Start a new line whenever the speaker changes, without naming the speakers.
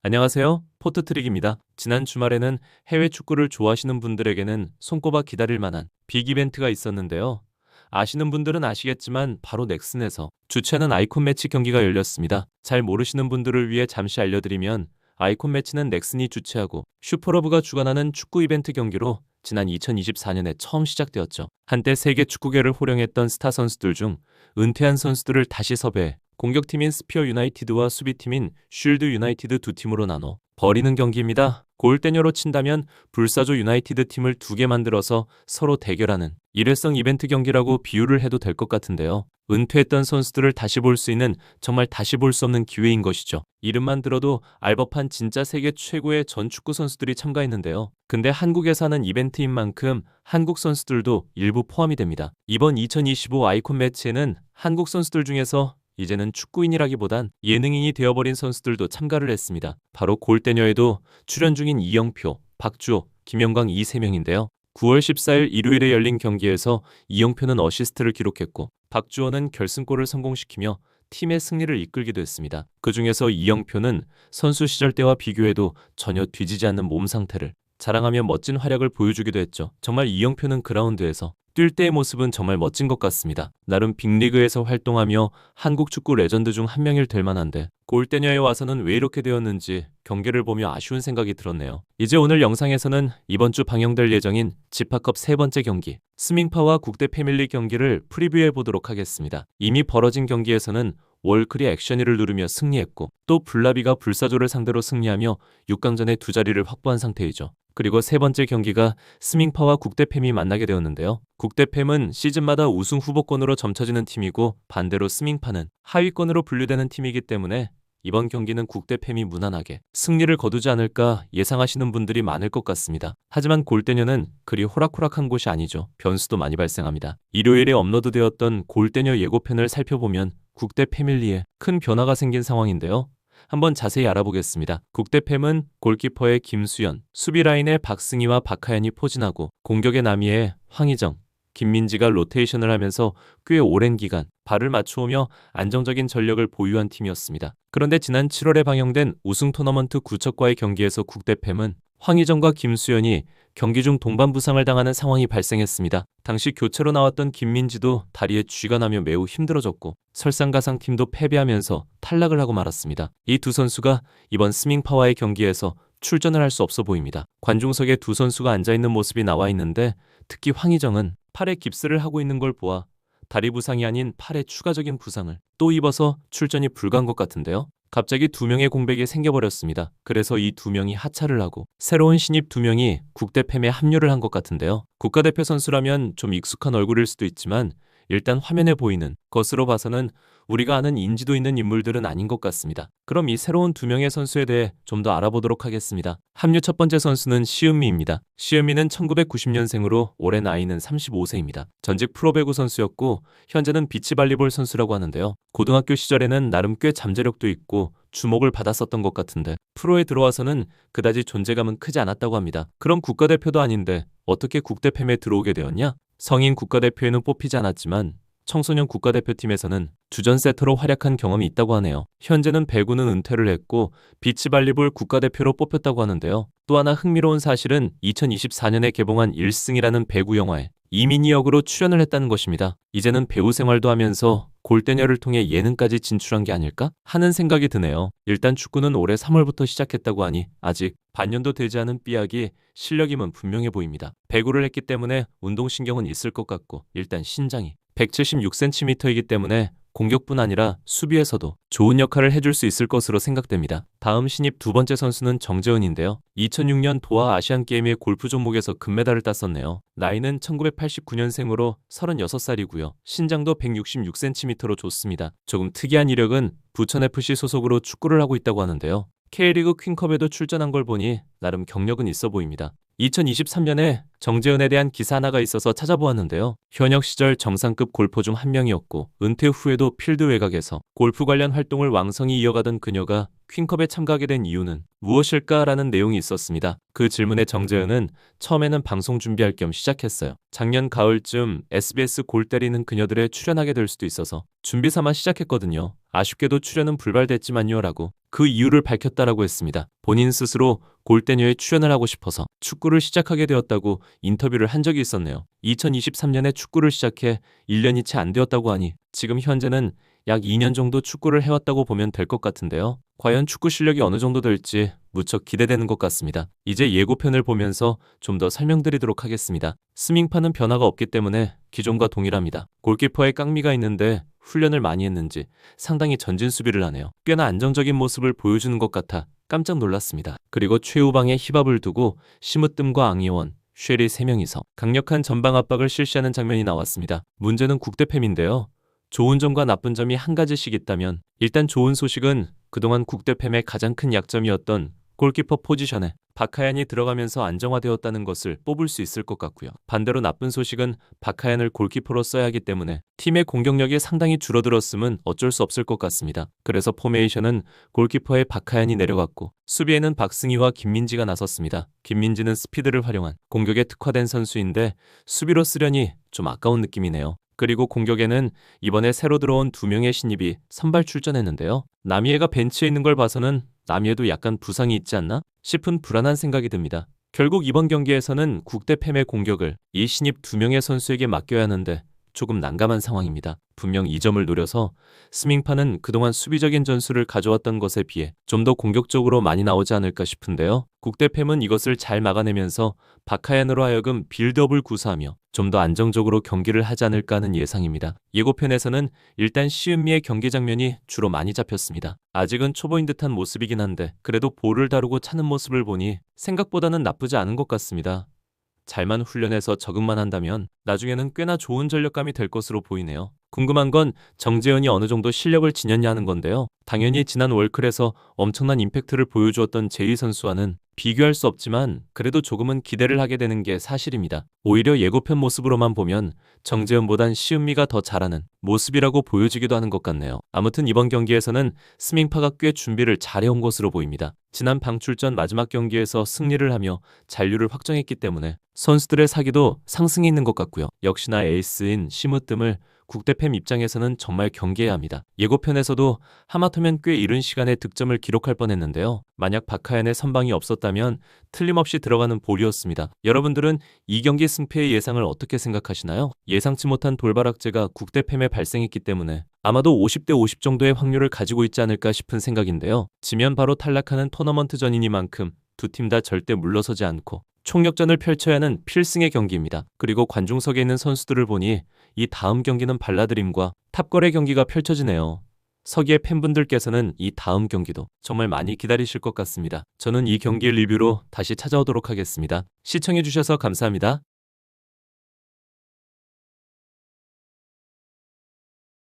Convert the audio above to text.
안녕하세요. 포트트릭입니다. 지난 주말에는 해외 축구를 좋아하시는 분들에게는 손꼽아 기다릴 만한 빅 이벤트가 있었는데요. 아시는 분들은 아시겠지만 바로 넥슨에서 주최하는 아이콘 매치 경기가 열렸습니다. 잘 모르시는 분들을 위해 잠시 알려드리면 아이콘 매치는 넥슨이 주최하고 슈퍼러브가 주관하는 축구 이벤트 경기로 지난 2024년에 처음 시작되었죠. 한때 세계 축구계를 호령했던 스타 선수들 중 은퇴한 선수들을 다시 섭외해 공격팀인 스피어 유나이티드와 수비팀인 쉴드 유나이티드 두 팀으로 나눠 벌이는 경기입니다. 골대녀로 친다면 불사조 유나이티드 팀을 두 개 만들어서 서로 대결하는 일회성 이벤트 경기라고 비유를 해도 될 것 같은데요. 은퇴했던 선수들을 다시 볼 수 있는 정말 다시 볼 수 없는 기회인 것이죠. 이름만 들어도 알 법한 진짜 세계 최고의 전 축구 선수들이 참가했는데요. 근데 한국에서 하는 이벤트인 만큼 한국 선수들도 일부 포함이 됩니다. 이번 2025 아이콘 매치에는 한국 선수들 중에서 이제는 축구인이라기보단 예능인이 되어버린 선수들도 참가를 했습니다. 바로 골대녀에도 출연 중인 이영표, 박주호, 김영광 이 세 명인데요. 9월 14일 일요일에 열린 경기에서 이영표는 어시스트를 기록했고 박주호는 결승골을 성공시키며 팀의 승리를 이끌기도 했습니다. 그중에서 이영표는 선수 시절 때와 비교해도 전혀 뒤지지 않는 몸 상태를 자랑하며 멋진 활약을 보여주기도 했죠. 정말 이영표는 그라운드에서 뛸 때의 모습은 정말 멋진 것 같습니다. 나름 빅리그에서 활동하며 한국 축구 레전드 중 한 명일 될 만한데 골대녀에 와서는 왜 이렇게 되었는지 경기를 보며 아쉬운 생각이 들었네요. 이제 오늘 영상에서는 이번 주 방영될 예정인 지파컵 세 번째 경기 스밍파와 국대 패밀리 경기를 프리뷰해 보도록 하겠습니다. 이미 벌어진 경기에서는 월클이 액션이를 누르며 승리했고 또 블라비가 불사조를 상대로 승리하며 6강전에 두 자리를 확보한 상태이죠. 그리고 세 번째 경기가 스밍파와 국대팸이 만나게 되었는데요. 국대팸은 시즌마다 우승 후보권으로 점쳐지는 팀이고 반대로 스밍파는 하위권으로 분류되는 팀이기 때문에 이번 경기는 국대팸이 무난하게 승리를 거두지 않을까 예상하시는 분들이 많을 것 같습니다. 하지만 골대녀는 그리 호락호락한 곳이 아니죠. 변수도 많이 발생합니다. 일요일에 업로드되었던 골대녀 예고편을 살펴보면 국대 패밀리에 큰 변화가 생긴 상황인데요. 한번 자세히 알아보겠습니다. 국대팸은 골키퍼의 김수현, 수비라인의 박승희와 박하연이 포진하고 공격의 남이의 황희정, 김민지가 로테이션을 하면서 꽤 오랜 기간 발을 맞추오며 안정적인 전력을 보유한 팀이었습니다. 그런데 지난 7월에 방영된 우승 토너먼트 구척과의 경기에서 국대팸은 황희정과 김수현이 경기 중 동반 부상을 당하는 상황이 발생했습니다. 당시 교체로 나왔던 김민지도 다리에 쥐가 나며 매우 힘들어졌고 설상가상팀도 패배하면서 탈락을 하고 말았습니다. 이 두 선수가 이번 스밍파와의 경기에서 출전을 할 수 없어 보입니다. 관중석에 두 선수가 앉아있는 모습이 나와 있는데 특히 황희정은 팔에 깁스를 하고 있는 걸 보아 다리 부상이 아닌 팔에 추가적인 부상을 또 입어서 출전이 불가한 것 같은데요. 갑자기 두 명의 공백이 생겨버렸습니다. 그래서 이 두 명이 하차를 하고 새로운 신입 두 명이 국대팸에 합류를 한 것 같은데요. 국가대표 선수라면 좀 익숙한 얼굴일 수도 있지만 일단 화면에 보이는 것으로 봐서는 우리가 아는 인지도 있는 인물들은 아닌 것 같습니다. 그럼 이 새로운 두 명의 선수에 대해 좀 더 알아보도록 하겠습니다. 합류 첫 번째 선수는 시은미입니다. 시은미는 1990년생으로 올해 나이는 35세입니다. 전직 프로배구 선수였고 현재는 비치발리볼 선수라고 하는데요. 고등학교 시절에는 나름 꽤 잠재력도 있고 주목을 받았었던 것 같은데 프로에 들어와서는 그다지 존재감은 크지 않았다고 합니다. 그럼 국가대표도 아닌데 어떻게 국대팸에 들어오게 되었냐? 성인 국가대표에는 뽑히지 않았지만 청소년 국가대표팀에서는 주전 세터로 활약한 경험이 있다고 하네요. 현재는 배구는 은퇴를 했고 비치발리볼 국가대표로 뽑혔다고 하는데요. 또 하나 흥미로운 사실은 2024년에 개봉한 일승이라는 배구 영화에 이민희 역으로 출연을 했다는 것입니다. 이제는 배우 생활도 하면서 골대녀를 통해 예능까지 진출한 게 아닐까 하는 생각이 드네요. 일단 축구는 올해 3월부터 시작했다고 하니 아직 반년도 되지 않은 삐약이 실력임은 분명해 보입니다. 배구를 했기 때문에 운동신경은 있을 것 같고 일단 신장이 176cm이기 때문에 공격뿐 아니라 수비에서도 좋은 역할을 해줄 수 있을 것으로 생각됩니다. 다음 신입 두 번째 선수는 정재은인데요. 2006년 도하 아시안게임의 골프 종목에서 금메달을 땄었네요. 나이는 1989년생으로 36살이고요. 신장도 166cm로 좋습니다. 조금 특이한 이력은 부천FC 소속으로 축구를 하고 있다고 하는데요. K리그 퀸컵에도 출전한 걸 보니 나름 경력은 있어 보입니다. 2023년에 정재은에 대한 기사 하나가 있어서 찾아보았는데요. 현역 시절 정상급 골퍼 중 한 명이었고 은퇴 후에도 필드 외곽에서 골프 관련 활동을 왕성히 이어가던 그녀가 퀸컵에 참가하게 된 이유는 무엇일까라는 내용이 있었습니다. 그 질문에 정재현은 처음에는 방송 준비할 겸 시작했어요. 작년 가을쯤 SBS 골 때리는 그녀들에 출연하게 될 수도 있어서 준비 삼아 시작했거든요. 아쉽게도 출연은 불발됐지만요 라고 그 이유를 밝혔다라고 했습니다. 본인 스스로 골대녀에 출연을 하고 싶어서 축구를 시작하게 되었다고 인터뷰를 한 적이 있었네요. 2023년에 축구를 시작해 1년이 채 안 되었다고 하니 지금 현재는 약 2년 정도 축구를 해왔다고 보면 될 것 같은데요. 과연 축구 실력이 어느 정도 될지 무척 기대되는 것 같습니다. 이제 예고편을 보면서 좀 더 설명드리도록 하겠습니다. 스밍파는 변화가 없기 때문에 기존과 동일합니다. 골키퍼에 깡미가 있는데 훈련을 많이 했는지 상당히 전진 수비를 하네요. 꽤나 안정적인 모습을 보여주는 것 같아 깜짝 놀랐습니다. 그리고 최후방에 히밥을 두고 심으뜸과 앙이원, 쉐리 3명이서 강력한 전방 압박을 실시하는 장면이 나왔습니다. 문제는 국대팸인데요. 좋은 점과 나쁜 점이 한 가지씩 있다면 일단 좋은 소식은 그동안 국대팸의 가장 큰 약점이었던 골키퍼 포지션에 박하얀이 들어가면서 안정화되었다는 것을 뽑을 수 있을 것 같고요. 반대로 나쁜 소식은 박하얀을 골키퍼로 써야 하기 때문에 팀의 공격력이 상당히 줄어들었음은 어쩔 수 없을 것 같습니다. 그래서 포메이션은 골키퍼에 박하얀이 내려갔고 수비에는 박승희와 김민지가 나섰습니다. 김민지는 스피드를 활용한 공격에 특화된 선수인데 수비로 쓰려니 좀 아까운 느낌이네요. 그리고 공격에는 이번에 새로 들어온 2명의 신입이 선발 출전했는데요. 남이에가 벤치에 있는 걸 봐서는 남이에도 약간 부상이 있지 않나 싶은 불안한 생각이 듭니다. 결국 이번 경기에서는 국대팸의 공격을 이 신입 2명의 선수에게 맡겨야 하는데 조금 난감한 상황입니다. 분명 이 점을 노려서 스밍파는 그동안 수비적인 전술을 가져왔던 것에 비해 좀 더 공격적으로 많이 나오지 않을까 싶은데요. 국대팸은 이것을 잘 막아내면서 박하얀으로 하여금 빌드업을 구사하며 좀 더 안정적으로 경기를 하지 않을까 하는 예상입니다. 예고편에서는 일단 시은미의 경기 장면이 주로 많이 잡혔습니다. 아직은 초보인 듯한 모습이긴 한데 그래도 볼을 다루고 차는 모습을 보니 생각보다는 나쁘지 않은 것 같습니다. 잘만 훈련해서 적응만 한다면 나중에는 꽤나 좋은 전력감이 될 것으로 보이네요. 궁금한 건 정재현이 어느 정도 실력을 지녔냐 하는 건데요. 당연히 지난 월클에서 엄청난 임팩트를 보여주었던 제이 선수와는 비교할 수 없지만 그래도 조금은 기대를 하게 되는 게 사실입니다. 오히려 예고편 모습으로만 보면 정재현보단 시은미가 더 잘하는 모습이라고 보여지기도 하는 것 같네요. 아무튼 이번 경기에서는 스밍파가 꽤 준비를 잘해온 것으로 보입니다. 지난 방출전 마지막 경기에서 승리를 하며 잔류를 확정했기 때문에 선수들의 사기도 상승해 있는 것 같고요. 역시나 에이스인 심으뜸을 국대팸 입장에서는 정말 경계해야 합니다. 예고편에서도 하마터면 꽤 이른 시간에 득점을 기록할 뻔했는데요. 만약 박하얀의 선방이 없었다면 틀림없이 들어가는 볼이었습니다. 여러분들은 이 경기 승패의 예상을 어떻게 생각하시나요? 예상치 못한 돌발 악재가 국대팸에 발생했기 때문에 아마도 50대 50 정도의 확률을 가지고 있지 않을까 싶은 생각인데요. 지면 바로 탈락하는 토너먼트전이니만큼 두 팀 다 절대 물러서지 않고 총력전을 펼쳐야 하는 필승의 경기입니다. 그리고 관중석에 있는 선수들을 보니 이 다음 경기는 발라드림과 탑걸의 경기가 펼쳐지네요. 서기의 팬분들께서는 이 다음 경기도 정말 많이 기다리실 것 같습니다. 저는 이 경기의 리뷰로 다시 찾아오도록 하겠습니다. 시청해주셔서 감사합니다.